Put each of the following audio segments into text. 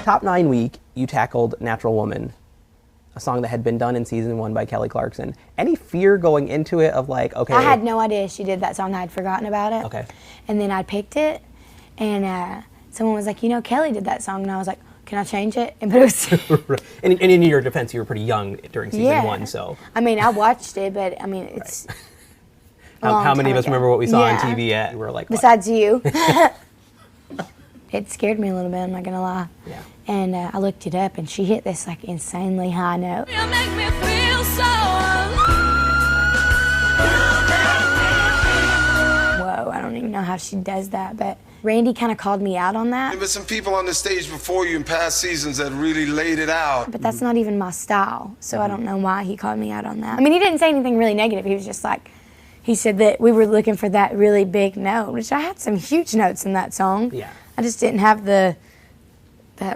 Top 9 week, you tackled Natural Woman, a song that had been done in season 1 by Kelly Clarkson. Any fear going into it of like, okay. I had no idea she did that song. I had forgotten about it. Okay. And then I picked it, and someone was like, you know, Kelly did that song. And I was like, can I change it? But it was... and in your defense, you were pretty young during season 1, so. I mean, I watched it, but I mean, it's how many of us remember what we saw on TV at? We were like, what? Besides you. It scared me a little bit, I'm not gonna lie. Yeah. And I looked it up, and she hit this like insanely high note. You make me feel so Whoa, I don't even know how she does that, but Randy kind of called me out on that. There were some people on the stage before you in past seasons that really laid it out. But that's not even my style, so I don't know why he called me out on that. I mean, he didn't say anything really negative. He was just like, he said that we were looking for that really big note, which I had some huge notes in that song. Yeah. I just didn't have that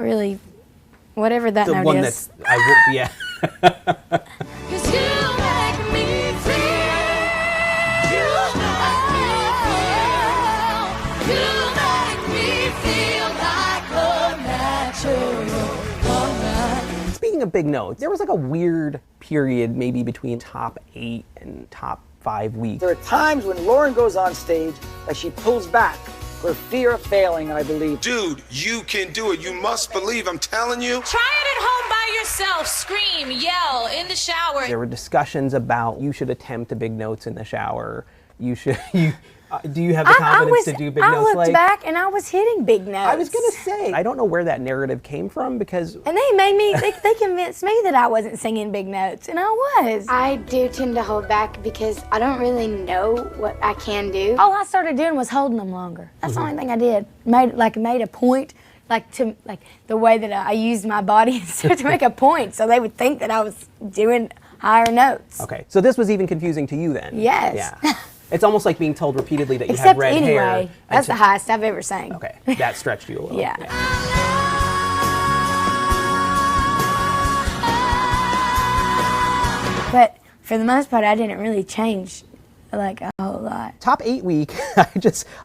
really, whatever that note one is. that's, yeah. 'cause you make me feel, you make me feel like a natural woman. Speaking of big notes, there was like a weird period maybe between top 8 and top 5 weeks. There are times when Lauren goes on stage that she pulls back for fear of failing, I believe. Dude, you can do it. You must believe. I'm telling you. Try it at home by yourself. Scream, yell, in the shower. There were discussions about you should attempt the big notes in the shower. You should. Do you have the confidence to do big notes? I looked back and I was hitting big notes. I was gonna say, I don't know where that narrative came from because. And they made me. They convinced me that I wasn't singing big notes, and I was. I do tend to hold back because I don't really know what I can do. All I started doing was holding them longer. That's the only thing I did. Made a point, like the way that I used my body to make a point, so they would think that I was doing higher notes. Okay, so this was even confusing to you then? Yes. Yeah. It's almost like being told repeatedly that you Except have red anyway, hair. that's the highest I've ever sang. Okay, that stretched you a little. Yeah. But for the most part, I didn't really change like a whole lot. Top 8 week,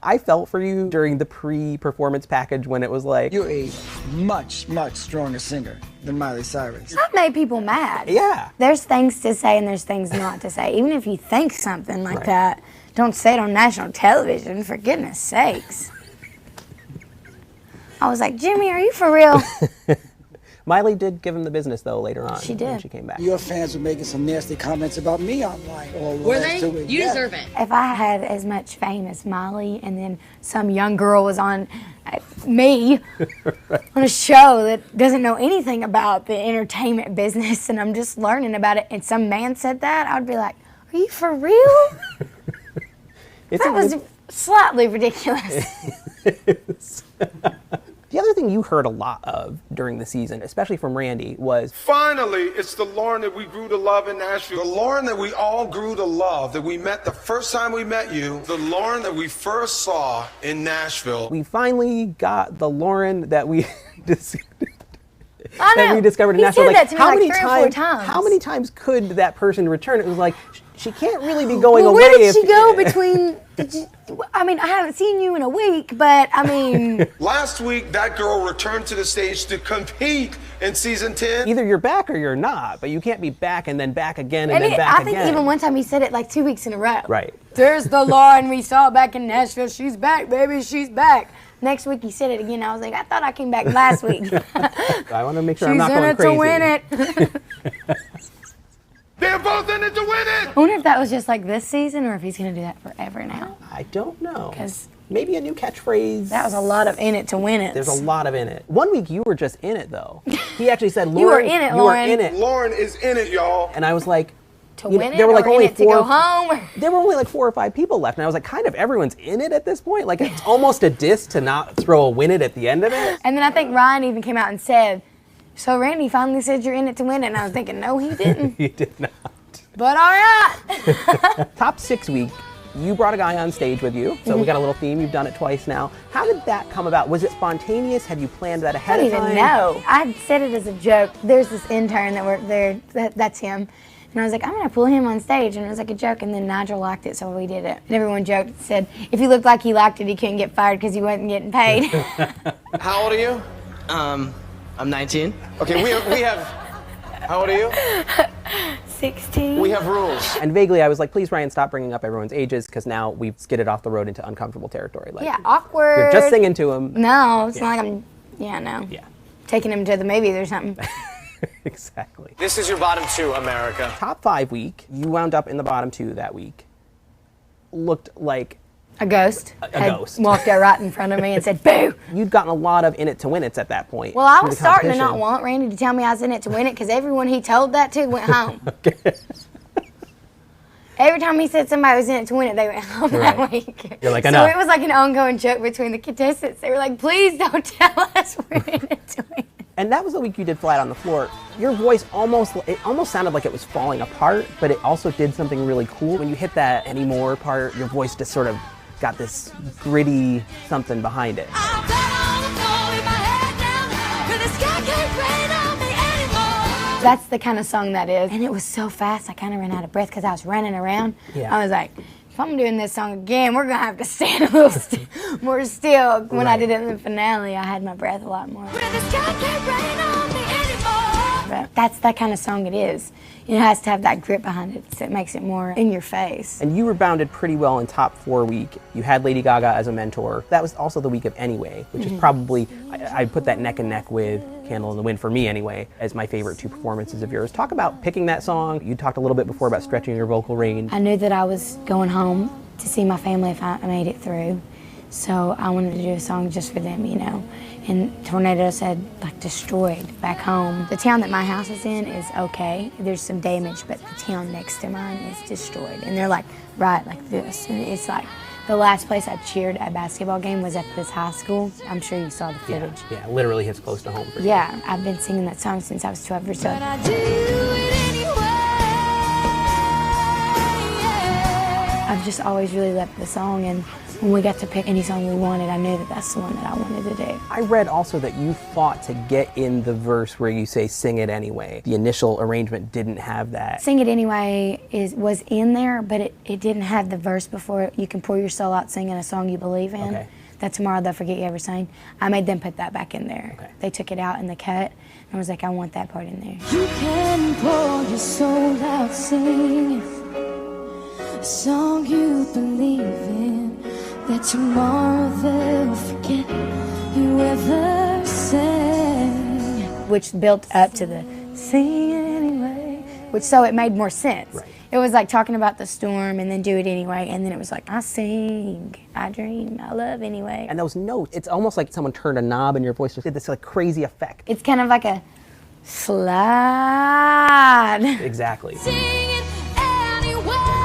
I felt for you during the pre-performance package when it was like. You're a much, much stronger singer than Miley Cyrus. I've made people mad. Yeah. There's things to say and there's things not to say. Even if you think something like that, don't say it on national television, for goodness sakes. I was like, Jimmy, are you for real? Miley did give him the business though later on. She did. When she came back. Your fans were making some nasty comments about me online all the Were last they? 2 weeks. You Yeah. deserve it. If I had as much fame as Miley and then some young girl was on me on a show that doesn't know anything about the entertainment business and I'm just learning about it and some man said that, I would be like, are you for real? That was slightly ridiculous. The other thing you heard a lot of during the season, especially from Randy, was Finally, it's the Lauren that we grew to love in Nashville. The Lauren that we all grew to love, that we met the first time we met you. The Lauren that we first saw in Nashville. we finally got the Lauren that we I know. that we discovered in He Nashville. said that to me how like many 3 or 4 times. How many times could that person return? It was like she can't really be going well, away. where did she go between? I mean, I haven't seen you in a week, but I mean. Last week, that girl returned to the stage to compete in season 10. Either you're back or you're not, but you can't be back and then back again and then back I think again. even one time he said it like 2 weeks in a row. Right. There's the Lauren we saw back in Nashville. She's back, baby. She's back. Next week he said it again. I was like, I thought I came back last week. I want to make sure She's I'm not in going it crazy. to win it. They're both in it to win it. I wonder if that was just like this season or if he's going to do that forever now. I don't know. 'Cause maybe a new catchphrase. that was a lot of in it to win it. There's a lot of in it. One week you were just in it though. He actually said, Lauren, You were in it, you were Lauren. in it. Lauren is in it, y'all. And I was like, to you win know, it there were like or only in it to 4 go home? There were only like 4 or 5 people left, and I was like, kind of everyone's in it at this point. Like it's almost a diss to not throw a win it at the end of it. And then I think Ryan even came out and said, so Randy finally said you're in it to win it. And I was thinking, no, he didn't. He did not. But all right. Top 6 week, you brought a guy on stage with you, so we got a little theme. You've done it twice now. How did that come about? Was it spontaneous? Had you planned that I ahead don't of time? even know. I said it as a joke. There's this intern that worked there. That's him. And I was like, I'm going to pull him on stage. And it was like a joke. And then Nigel liked it, so we did it. And everyone joked and said, if he looked like he liked it, he couldn't get fired because he wasn't getting paid. How old are you? I'm 19. Okay, we have, how old are you? 16. We have rules. And vaguely, I was like, please, Ryan, stop bringing up everyone's ages, because now we've skidded off the road into uncomfortable territory. Like, Yeah, awkward. you're just singing to him. No, it's not like I'm, no. Yeah, Taking him to the movies or something. exactly. This is your bottom 2, America. Top 5 week, you wound up in the bottom 2 that week. Looked like A ghost. A had ghost. walked out right in front of me and said, boo. you'd gotten a lot of in it to win it's at that point. Well, I through was the starting to not competition. want Randy to tell me I was in it to win it because everyone he told that to went home. Every time he said somebody was in it to win it, they went home Right. that week. You're like, so enough. it was like an ongoing joke between the contestants. They were like, please don't tell us we're in it to win it. And that was the week you did Flat on the Floor. Your voice almost sounded like it was falling apart, but it also did something really cool. When you hit that anymore part, your voice just sort of got this gritty something behind it. That's the kind of song that is. And it was so fast, I kind of ran out of breath because I was running around. Yeah. I was like, if I'm doing this song again, we're going to have to stand a little more still. When I did it in the finale, I had my breath a lot more. But that's that kind of song it is. It has to have that grip behind it, so it makes it more in your face. And you rebounded pretty well in top 4 week. You had Lady Gaga as a mentor. That was also the week of Anyway, which is probably, I put that neck and neck with Candle in the Wind, for me anyway, as my favorite 2 performances of yours. Talk about picking that song. You talked a little bit before about stretching your vocal range. I knew that I was going home to see my family if I made it through. So I wanted to do a song just for them, you know. And tornadoes had like destroyed back home. The town that my house is in is okay. There's some damage, but the town next to mine is destroyed. And they're like right like this. And it's like the last place I cheered at a basketball game was at this high school. I'm sure you saw the footage. Yeah, literally hits close to home for you. Yeah, I've been singing that song since I was 12 years old. I've just always really loved the song, and when we got to pick any song we wanted, I knew that that's the one that I wanted to do. I read also that you fought to get in the verse where you say "sing it anyway." The initial arrangement didn't have that. Sing It Anyway was in there, but it didn't have the verse before you can pour your soul out singing a song you believe in. Okay. That Tomorrow They'll Forget You Ever Sang. I made them put that back in there. Okay. They took it out in the cut, and I was like, I want that part in there. You can pour your soul out singing a song you believe in, that tomorrow they'll forget you ever sang. Which built up to the Sing It Anyway, which so it made more sense. Right. It was like talking about the storm and then do it anyway, and then it was like, I sing, I dream, I love anyway. And those notes, it's almost like someone turned a knob and your voice just did this like crazy effect. It's kind of like a slide. Exactly. Sing it anyway.